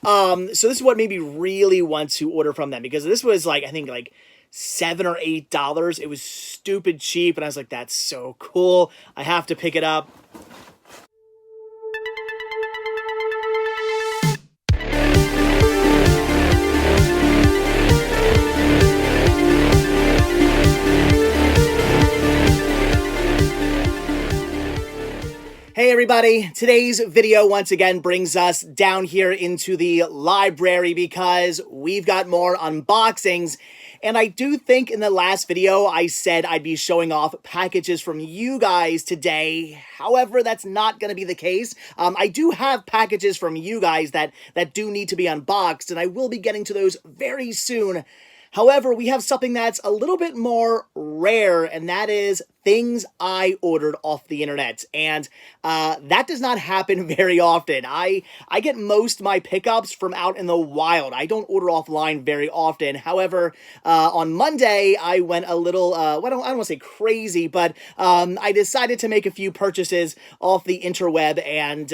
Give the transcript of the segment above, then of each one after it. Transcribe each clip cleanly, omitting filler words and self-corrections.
So this is what made me really want to order from them, because this was like, I think like $7 or $8. It was stupid cheap, and I was like, that's so cool. I have to pick it up. Hey everybody, today's video once again brings us down here into the library because we've got more unboxings. And I do think in the last video I said I'd be showing off packages from you guys today. However, that's not going to be the case. I do have packages from you guys that do need to be unboxed, and I will be getting to those very soon. However, we have something that's a little bit more rare, and that is things I ordered off the internet. And that does not happen very often. I get most of my pickups from out in the wild. I don't order offline very often. However, on Monday, I went a little, well, I don't want to say crazy, but I decided to make a few purchases off the interweb, and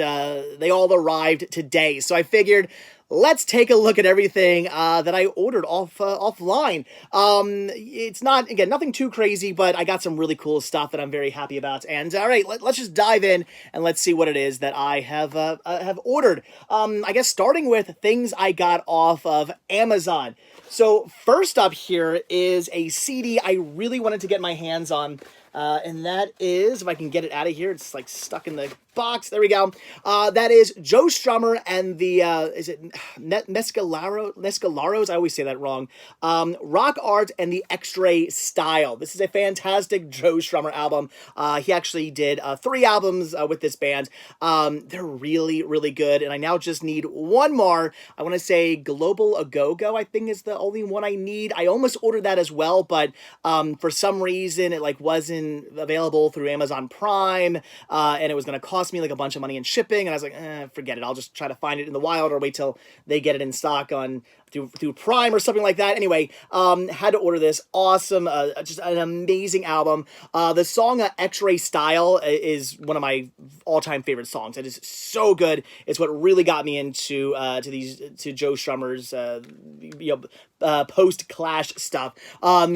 they all arrived today. So I figured, let's take a look at everything that I ordered offline. It's not, again, nothing too crazy, but I got some really cool stuff that I'm very happy about. And all right, let's just dive in and let's see what it is that I have ordered. I guess starting with things I got off of Amazon. So first up here is a CD I really wanted to get my hands on. And that is, if I can get it out of here, it's like stuck in the box. There we go. That is Joe Strummer and the, is it Mescalaros? I always say that wrong. Rock Art and the X-Ray Style. This is a fantastic Joe Strummer album. He actually did 3 albums with this band. They're really, really good. And I now just need one more. I want to say Global A-Go-Go, I think, is the only one I need. I almost ordered that as well, but for some reason it like wasn't available through Amazon Prime, and it was going to cost me like a bunch of money in shipping, and I was like, forget it, I'll just try to find it in the wild or wait till they get it in stock on through Prime or something like that. Anyway, had to order this. Awesome, just an amazing album. The song X-Ray Style is one of my all-time favorite songs. It is so good. It's what really got me into to Joe Strummer's post-Clash stuff.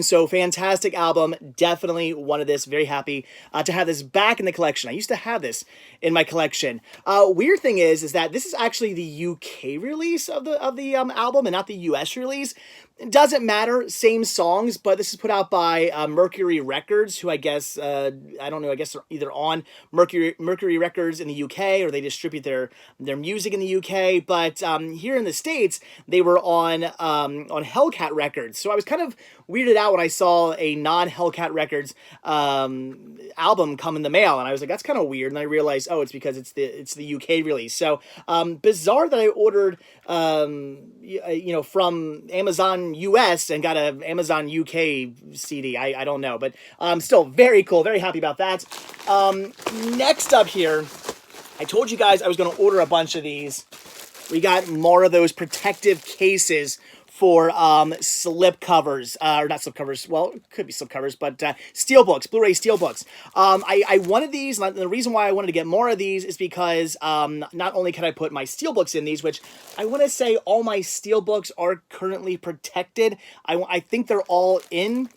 So fantastic album. Definitely wanted this. Very happy to have this back in the collection. I used to have this in my collection. Weird thing is that this is actually the UK release of the album and not the US release. It doesn't matter, same songs, but this is put out by Mercury Records, who I guess, I don't know, I guess they're either on Mercury Records in the UK or they distribute their music in the UK, but here in the States, they were on Hellcat Records. So I was kind of weirded out when I saw a non-Hellcat Records album come in the mail, and I was like, that's kind of weird, and I realized, oh, it's because it's the UK release. So bizarre that I ordered from Amazon US and got a Amazon UK CD. I don't know, but still very cool, very happy about that. Next up here, I told you guys I was going to order a bunch of these. We got more of those protective cases for slip covers, or not slip covers, well, it could be slip covers, but steel books, Blu-ray steel books. I wanted these, and the reason why I wanted to get more of these is because not only can I put my steel books in these, which I want to say all my steel books are currently protected. I think they're all in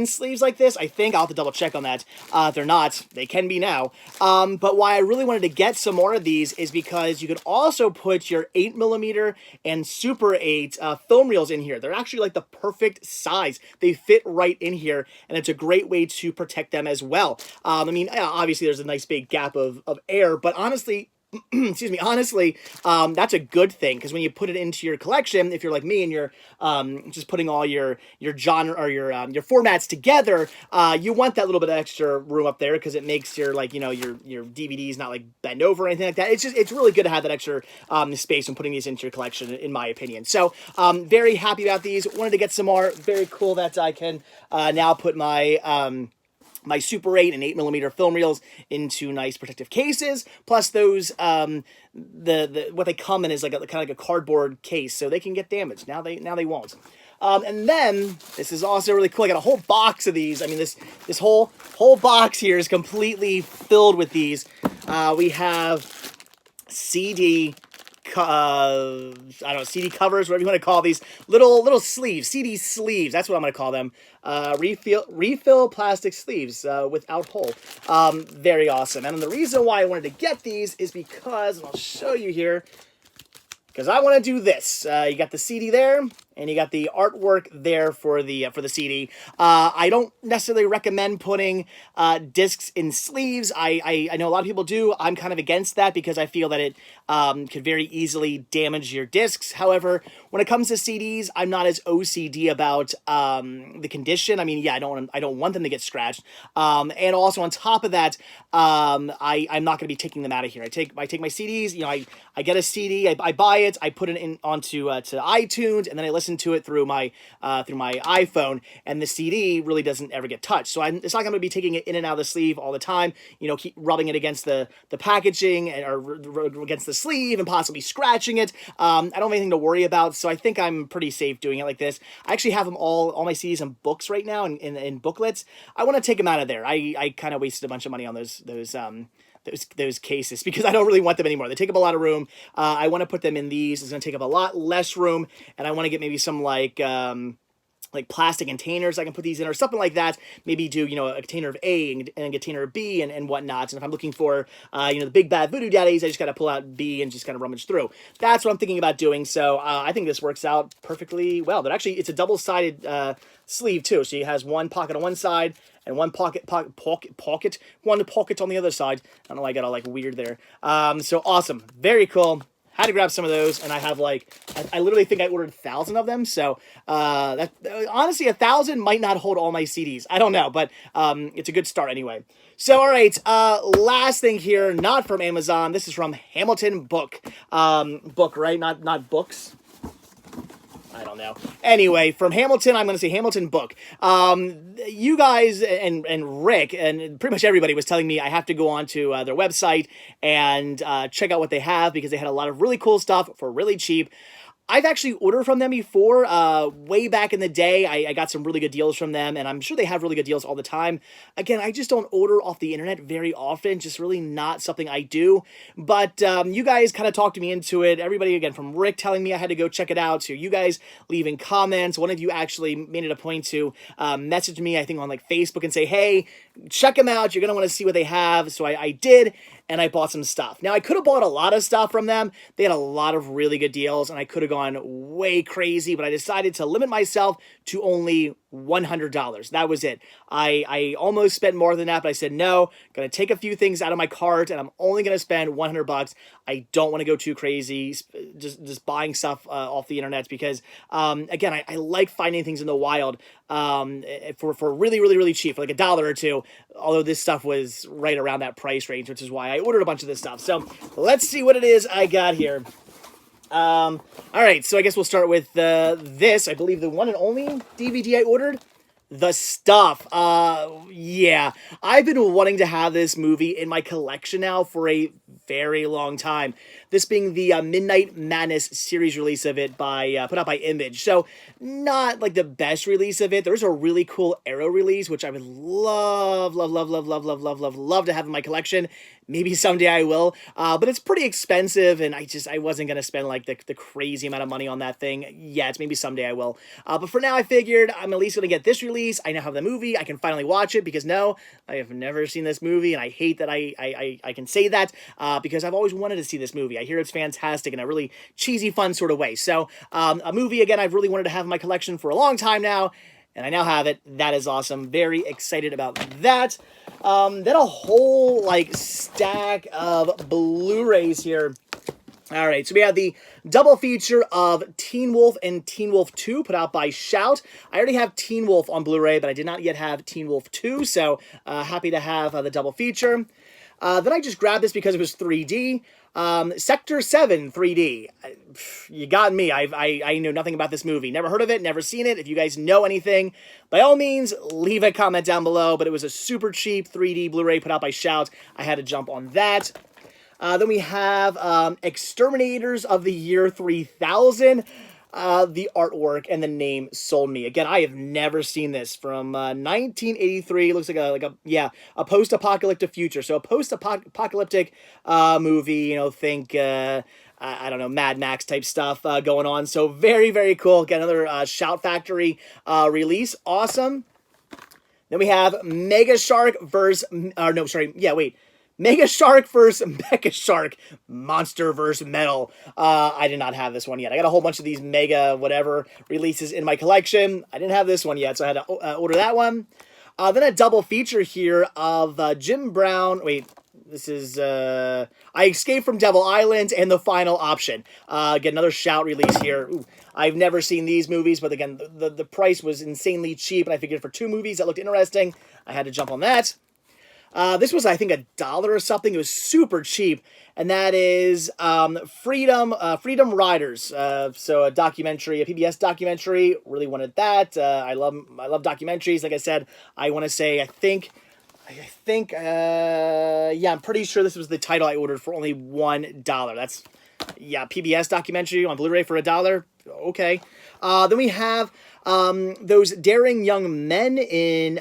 sleeves like this. I think I'll have to double check on that. If they're not, they can be now. But why I really wanted to get some more of these is because you could also put your 8mm and Super 8 film reels in here. They're actually like the perfect size. They fit right in here, and it's a great way to protect them as well. I mean, obviously there's a nice big gap of air, but honestly, excuse me, honestly, that's a good thing, because when you put it into your collection, if you're like me and you're just putting all your genre or your formats together, you want that little bit of extra room up there, because it makes your, like, your DVDs not like bend over or anything like that. It's really good to have that extra space when putting these into your collection, in my opinion. So very happy about these. Wanted to get some more. Very cool that I can now put my my Super 8 and 8mm film reels into nice protective cases, plus those, what they come in is like kind of like a cardboard case, so they can get damaged. Now they won't. And then, this is also really cool, I got a whole box of these. I mean, this whole box here is completely filled with these. We have CD I don't know, CD covers, whatever you want to call these little sleeves, CD sleeves. That's what I'm going to call them. Refill plastic sleeves without hole. Very awesome. And the reason why I wanted to get these is because, and I'll show you here, because I want to do this. You got the CD there, and you got the artwork there for the CD. I don't necessarily recommend putting discs in sleeves. I know a lot of people do. I'm kind of against that because I feel that it could very easily damage your discs. However, when it comes to CDs, I'm not as OCD about the condition. I mean, yeah, I don't want them to get scratched. And also on top of that, I'm not going to be taking them out of here. I take my CDs. You know, I get a CD. I buy it. I put it in onto to iTunes, and then I listen to it through my iPhone, and the CD really doesn't ever get touched. So it's not going to be taking it in and out of the sleeve all the time. You know, keep rubbing it against the packaging or against the sleeve and possibly scratching it. I don't have anything to worry about, so I think I'm pretty safe doing it like this. I actually have them all my CDs in books right now, in booklets. I want to take them out of there. I kind of wasted a bunch of money on those cases because I don't really want them anymore. They take up a lot of room. I want to put them in these. It's going to take up a lot less room, and I want to get maybe some like plastic containers I can put these in or something like that. Maybe do, you know, a container of A and a container of B and whatnot. And if I'm looking for, you know, the big bad voodoo daddies, I just got to pull out B and just kind of rummage through. That's what I'm thinking about doing. So I think this works out perfectly well. But actually, it's a double-sided sleeve too. So it has one pocket on one side and one one pocket on the other side. I don't know why I got all like weird there. So awesome. Very cool. Had to grab some of those, and I have like, I literally think I ordered 1,000 of them, so that honestly, 1,000 might not hold all my CDs. I don't know, but it's a good start anyway. So, all right, last thing here, not from Amazon. This is from Hamilton Book. Book, right? Not books. I don't know. Anyway, from Hamilton, I'm going to say Hamilton Book. You guys and Rick and pretty much everybody was telling me I have to go on to their website and check out what they have because they had a lot of really cool stuff for really cheap. I've actually ordered from them before, way back in the day. I got some really good deals from them, and I'm sure they have really good deals all the time. Again, I just don't order off the internet very often, just really not something I do. But you guys kind of talked me into it. Everybody, again, from Rick telling me I had to go check it out, to you guys leaving comments. One of you actually made it a point to message me, I think, on like Facebook and say, hey, check them out. You're going to want to see what they have. So I did. And I bought some stuff. Now, I could have bought a lot of stuff from them. They had a lot of really good deals, and I could have gone way crazy, but I decided to limit myself to only $100. That was it. I almost spent more than that, but I said, no, going to take a few things out of my cart, and I'm only going to spend $100. I don't want to go too crazy just buying stuff off the internet because, again, I like finding things in the wild for really, really, really cheap, for like $1 or $2, although this stuff was right around that price range, which is why I ordered a bunch of this stuff. So let's see what it is I got here. All right, so I guess we'll start with this. I believe the one and only DVD I ordered, The Stuff. Yeah, I've been wanting to have this movie in my collection now for a very long time. This being the Midnight Madness series release of it by put out by Image. So not like the best release of it. There's a really cool Arrow release, which I would love to have in my collection. Maybe someday I will, but it's pretty expensive, and I wasn't gonna spend like the crazy amount of money on that thing yet. Maybe someday I will, but for now I figured I'm at least gonna get this release. I now have the movie. I can finally watch it because no, I have never seen this movie, and I hate that I can say that because I've always wanted to see this movie. I hear it's fantastic in a really cheesy, fun sort of way. So a movie, again, I've really wanted to have in my collection for a long time now, and I now have it. That is awesome. Very excited about that. Then a whole like stack of Blu-rays here. All right, so we have the double feature of Teen Wolf and Teen Wolf 2 put out by Shout. I already have Teen Wolf on Blu-ray, but I did not yet have Teen Wolf 2, so happy to have the double feature. Then I just grabbed this because it was 3D. Sector 7 3D. You got me. I know nothing about this movie. Never heard of it, never seen it. If you guys know anything, by all means, leave a comment down below. But it was a super cheap 3D Blu-ray put out by Shout. I had to jump on that. Then we have Exterminators of the Year 3000. The artwork and the name sold me. Again, I have never seen this. From 1983. It looks like a post-apocalyptic future. So a post-apocalyptic movie, you know, think I don't know, Mad Max type stuff going on. So very, very cool. Get another Shout Factory release. Awesome. Then we have Mega Shark versus, no, sorry, yeah, wait. Mega Shark versus Mecha Shark Monster vs. Metal. I did not have this one yet. I got a whole bunch of these Mega whatever releases in my collection. I didn't have this one yet, so I had to order that one. Then a double feature here of Jim Brown. Wait, this is I Escaped from Devil Island and The Final Option. Get another Shout release here. Ooh, I've never seen these movies, but again, the price was insanely cheap, and I figured for 2 movies that looked interesting, I had to jump on that. This was, I think, $1 or something. It was super cheap, and that is Freedom Riders. So a documentary, a PBS documentary. Really wanted that. I love documentaries. Like I said, I want to say, I think, yeah, I'm pretty sure this was the title I ordered for only $1. That's, yeah, PBS documentary on Blu-ray for $1. Okay. Then we have those daring young men in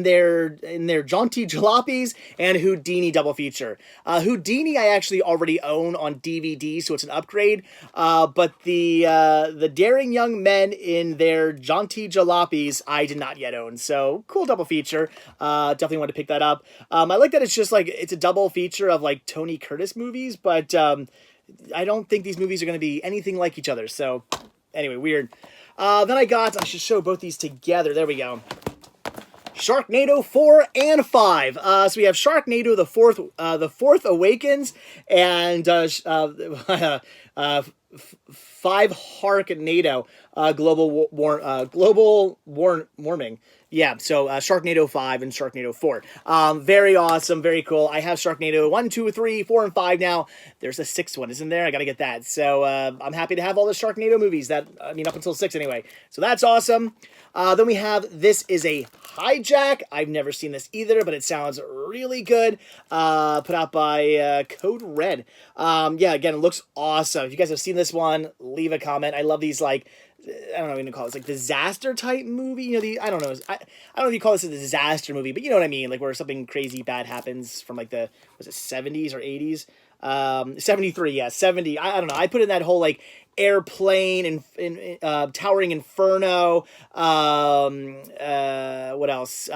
their jaunty jalopies and Houdini double feature. Houdini I actually already own on DVD, so it's an upgrade. But the daring young men in their jaunty jalopies I did not yet own. So cool double feature. Definitely want to pick that up. I like that it's just like it's a double feature of like Tony Curtis movies, but I don't think these movies are going to be anything like each other. So anyway, weird. Then I should show both these together. There we go. Sharknado 4 and 5. So we have Sharknado the Fourth Awakens, and 5 Harknado, global warming. Yeah, so Sharknado 5 and Sharknado 4. Very awesome, very cool. I have Sharknado 1, 2, 3, 4, and 5 now. There's a 6th one, isn't there? I gotta get that. So I'm happy to have all the Sharknado movies, up until 6 anyway. So that's awesome. Then we have This Is a Hijack. I've never seen this either, but it sounds really good. Put out by Code Red. Yeah, again, it looks awesome. If you guys have seen this one, leave a comment. I love these, like, I don't know what you call it. It's like disaster type movie. I don't know. I don't know if you call this a disaster movie, but you know what I mean. Like where something crazy bad happens from like was it 70s or 80s? 73, yeah, 70. I don't know. I put in that whole like Airplane and Towering Inferno. What else?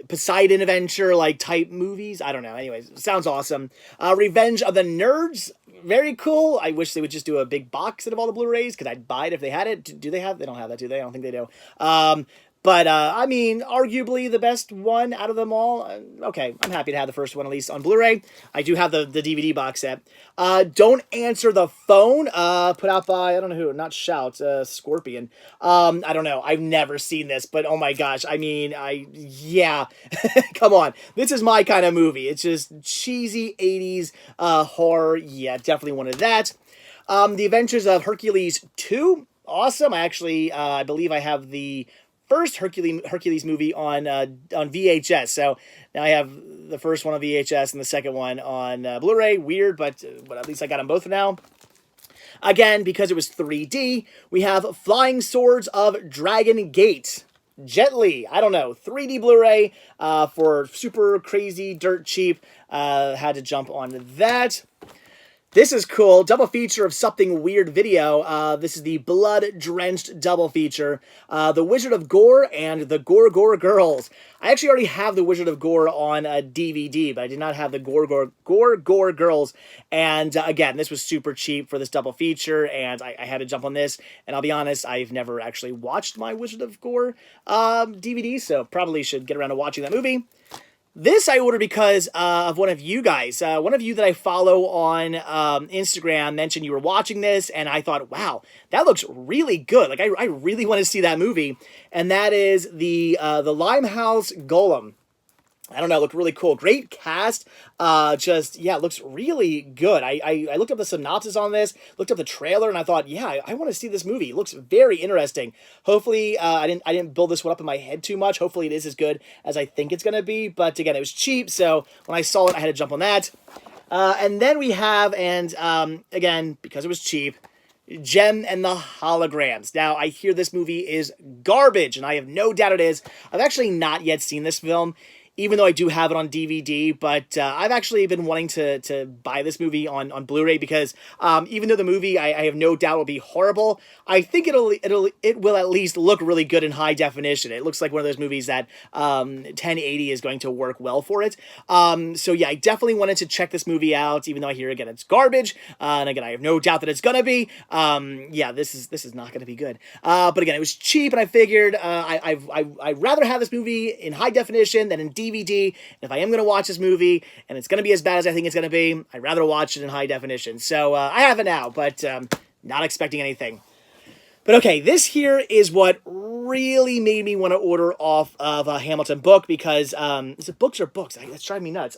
Poseidon Adventure like type movies. I don't know. Anyways, sounds awesome. Revenge of the Nerds. Very cool. I wish they would just do a big box set of all the Blu-rays, because I'd buy it if they had it. Do they have? They don't have that, do they? I don't think they do. But I mean, arguably the best one out of them all. Okay, I'm happy to have the first one at least on Blu-ray. I do have the DVD box set. Don't Answer the Phone. Put out by, I don't know who, not Shout, Scorpion. I don't know. I've never seen this, but oh my gosh. I mean, yeah. Come on. This is my kind of movie. It's just cheesy 80s horror. Yeah, definitely wanted that. The Adventures of Hercules 2. Awesome. I actually, I believe I have the first Hercules movie on VHS. So now I have the first one on VHS and the second one on Blu-ray. Weird, but at least I got them both now. Again, because it was 3D, we have Flying Swords of Dragon Gate. Jet Li, I don't know, 3D Blu-ray for super crazy, dirt cheap. Had to jump on that. This is cool. Double feature of Something Weird Video. This is the blood-drenched double feature. The Wizard of Gore and the Gore Girls. I actually already have the Wizard of Gore on a DVD, but I did not have the Gore Girls. And again, this was super cheap for this double feature, and I had to jump on this. And I'll be honest, I've never actually watched my Wizard of Gore DVD, so probably should get around to watching that movie. This I ordered because of one of you guys. One of you that I follow on Instagram mentioned you were watching this, and I thought, wow, that looks really good. Like, I really want to see that movie. And that is the Limehouse Golem. I don't know, it looked really cool. Great cast. Yeah, it looks really good. I looked up the synopsis on this, looked up the trailer, and I thought, yeah, I want to see this movie. It looks very interesting. Hopefully, I didn't build this one up in my head too much. Hopefully it is as good as I think it's going to be. But again, it was cheap, so when I saw it, I had to jump on that. And then we have, again, because it was cheap, Gem and the Holograms. Now, I hear this movie is garbage, and I have no doubt it is. I've actually not yet seen this film. even though I do have it on DVD. But I've actually been wanting to buy this movie on Blu-ray because even though the movie I have no doubt will be horrible, I think it will at least look really good in high definition. It looks like one of those movies that 1080 is going to work well for it. So yeah, I definitely wanted to check this movie out, even though I hear again it's garbage, and again I have no doubt that it's gonna be. Yeah, this is not gonna be good. But again, it was cheap, and I figured I'd rather have this movie in high definition than in DVD. And if I am gonna watch this movie and it's gonna be as bad as I think it's gonna be, I'd rather watch it in high definition. So I have it now, but not expecting anything. But okay, this here is what really made me want to order off of a Hamilton book, because is it books or books? That's driving me nuts.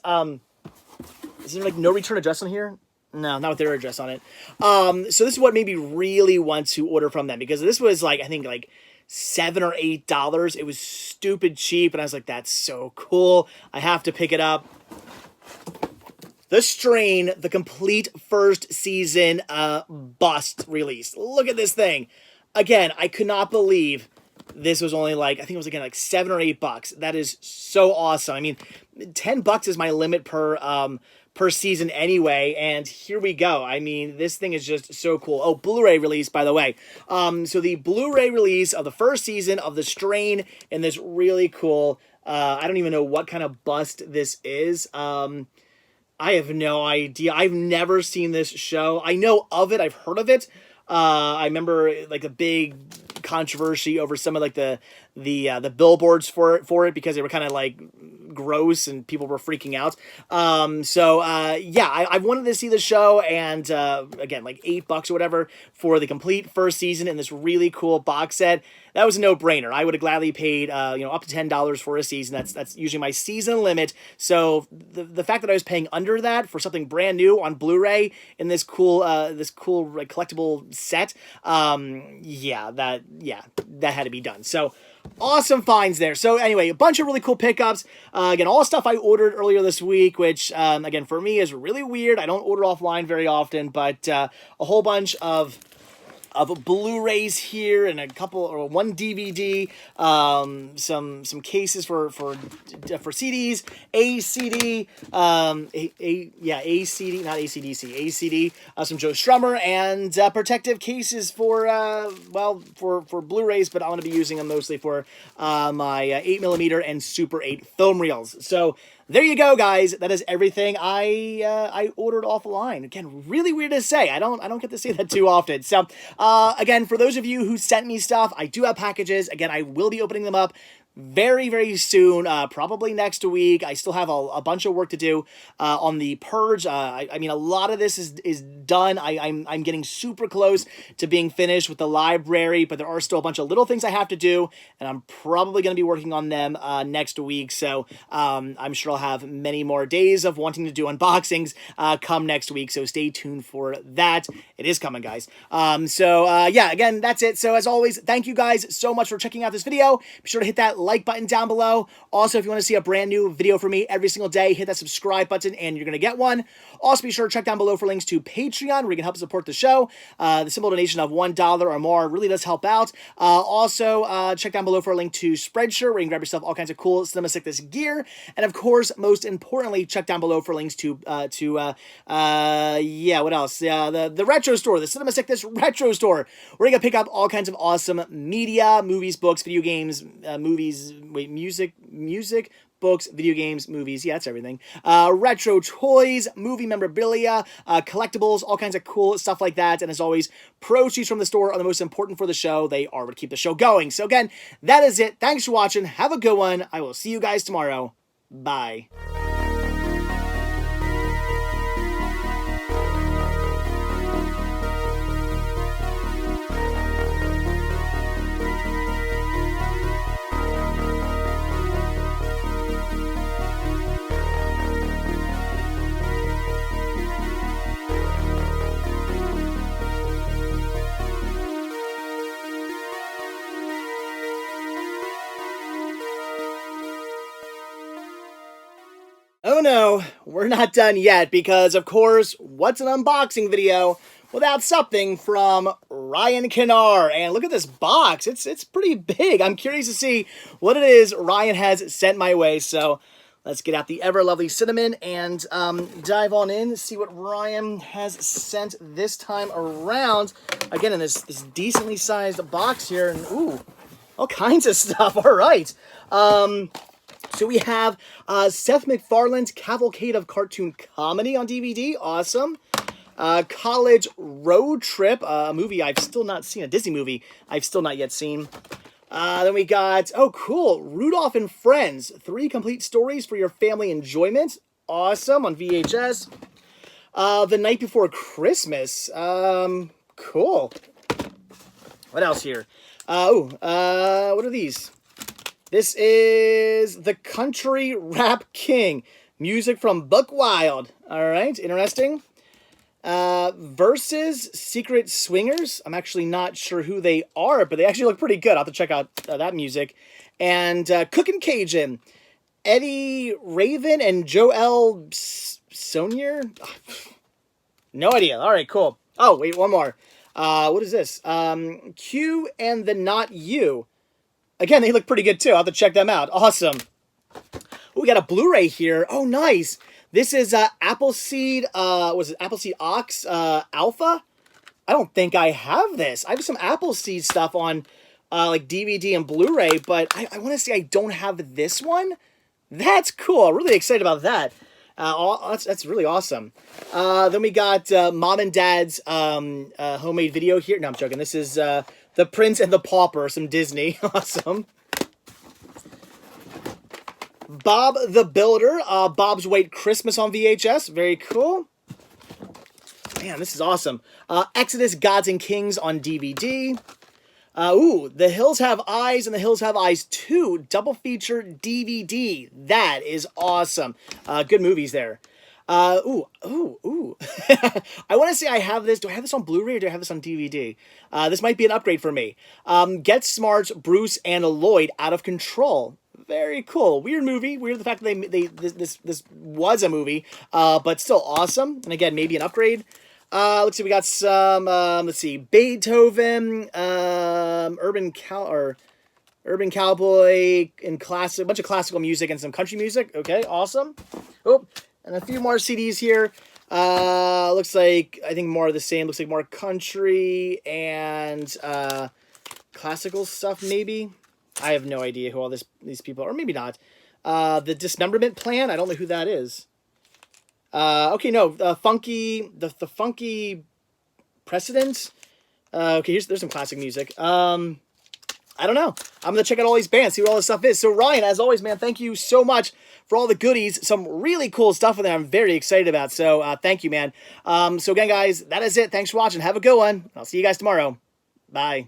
Is there like no return address on here? No, not with their address on it. So this is what made me really want to order from them, because this was like, I think like $7 or $8. It was stupid cheap, and I was like, that's so cool. I have to pick it up. The Strain, the complete first season bust release. Look at this thing. Again, I could not believe this was only like, I think it was again like $7 or $8. That is so awesome. I mean, $10 is my limit per season anyway, and here we go. I mean, this thing is just so cool. Oh, Blu-ray release, by the way. So the Blu-ray release of the first season of The Strain in this really cool, I don't even know what kind of bust this is. I have no idea. I've never seen this show. I know of it. I've heard of it. I remember like a big controversy over some of like the billboards for it because they were kind of like gross and people were freaking out. Yeah, I wanted to see the show, and again, like $8 or whatever for the complete first season in this really cool box set. That was a no-brainer. I would have gladly paid up to $10 for a season. That's usually my season limit. So the fact that I was paying under that for something brand new on Blu-ray in this cool like, collectible set, that had to be done. So awesome finds there. So anyway, a bunch of really cool pickups. Again, all stuff I ordered earlier this week, which again for me is really weird. I don't order offline very often, but a whole bunch of Blu-rays here, and a couple or one DVD, some cases for CDs, a CD, ACD, not ACDC, ACD, some Joe Strummer, and protective cases for Blu-rays, but I'm going to be using them mostly for my 8mm and Super 8 film reels. So there you go, guys. That is everything I ordered offline. Again, really weird to say. I don't get to say that too often. So again, for those of you who sent me stuff, I do have packages. Again, I will be opening them up very, very soon, probably next week. I still have a bunch of work to do on the Purge. I mean, a lot of this is done. I'm getting super close to being finished with the library, but there are still a bunch of little things I have to do, and I'm probably going to be working on them next week. So I'm sure I'll have many more days of wanting to do unboxings come next week. So stay tuned for that. It is coming, guys. Yeah, again, that's it. So as always, thank you guys so much for checking out this video. Be sure to hit that like button down below. Also, if you want to see a brand new video from me every single day, hit that subscribe button and you're going to get one. Also, be sure to check down below for links to Patreon, where you can help support the show. The simple donation of $1 or more really does help out. Also, check down below for a link to Spreadshirt, where you can grab yourself all kinds of cool Cinema Sickness gear. And of course, most importantly, check down below for links to what else? The Retro Store, the Cinema Sickness Retro Store, where you can pick up all kinds of awesome media, movies, books, video games, music, books, video games, movies, yeah, that's everything. Retro toys, movie memorabilia, collectibles, all kinds of cool stuff like that. And as always, proceeds from the store are the most important for the show. They are what keep the show going. So again, that is it. Thanks for watching. Have a good one. I will see you guys tomorrow. Bye. Oh no, we're not done yet, because of course, what's an unboxing video without something from Ryan Kinnar? And look at this box, it's pretty big. I'm curious to see what it is Ryan has sent my way, so Let's get out the ever lovely cinnamon and dive on in, see what Ryan has sent this time around. Again, in this decently sized box here, and ooh, all kinds of stuff. All right. So we have Seth MacFarlane's Cavalcade of Cartoon Comedy on DVD. Awesome. College Road Trip, a movie I've still not seen, a Disney movie I've still not yet seen. Then we got, oh cool, Rudolph and Friends, 3 complete stories for your family enjoyment. Awesome, on VHS. The Night Before Christmas, cool. What else here? What are these? This is The Country Rap King, music from Buck Wild. All right, interesting. Versus Secret Swingers. I'm actually not sure who they are, but they actually look pretty good. I'll have to check out that music. And Cookin' Cajun. Eddie Raven and Joel Sonier? No idea. All right, cool. Oh, wait, one more. What is this? Q and the Not You. Again, they look pretty good, too. I'll have to check them out. Awesome. Ooh, we got a Blu-ray here. Oh, nice. This is Appleseed, was it Appleseed Ox Alpha? I don't think I have this. I have some Appleseed stuff on like DVD and Blu-ray, but I want to say I don't have this one. That's cool. I'm really excited about that. That's really awesome. Then we got Mom and Dad's homemade video here. No, I'm joking. This is The Prince and the Pauper, some Disney. Awesome. Bob the Builder, Bob's White Christmas on VHS. Very cool. Man, this is awesome. Exodus, Gods and Kings on DVD. Ooh, The Hills Have Eyes and The Hills Have Eyes 2, double feature DVD. That is awesome. Good movies there. Ooh. I want to say I have this. Do I have this on Blu-ray or do I have this on DVD? This might be an upgrade for me. Get Smart's Bruce and Lloyd, Out of Control. Very cool. Weird movie. Weird the fact that this was a movie, but still awesome. And again, maybe an upgrade. Let's see. We got some. Let's see. Beethoven, Urban Cowboy, and a bunch of classical music and some country music. Okay, awesome. Oh, and a few more CDs here. Looks like I think more of the same. Looks like more country and classical stuff maybe. I have no idea who all these people are, or maybe not. The Dismemberment Plan, I don't know who that is. Okay, no, the Funky Precedent. Okay, there's some classic music. I don't know. I'm going to check out all these bands, see what all this stuff is. So, Ryan, as always, man, thank you so much for all the goodies. Some really cool stuff in there I'm very excited about. So, thank you, man. So, again, guys, that is it. Thanks for watching. Have a good one. I'll see you guys tomorrow. Bye.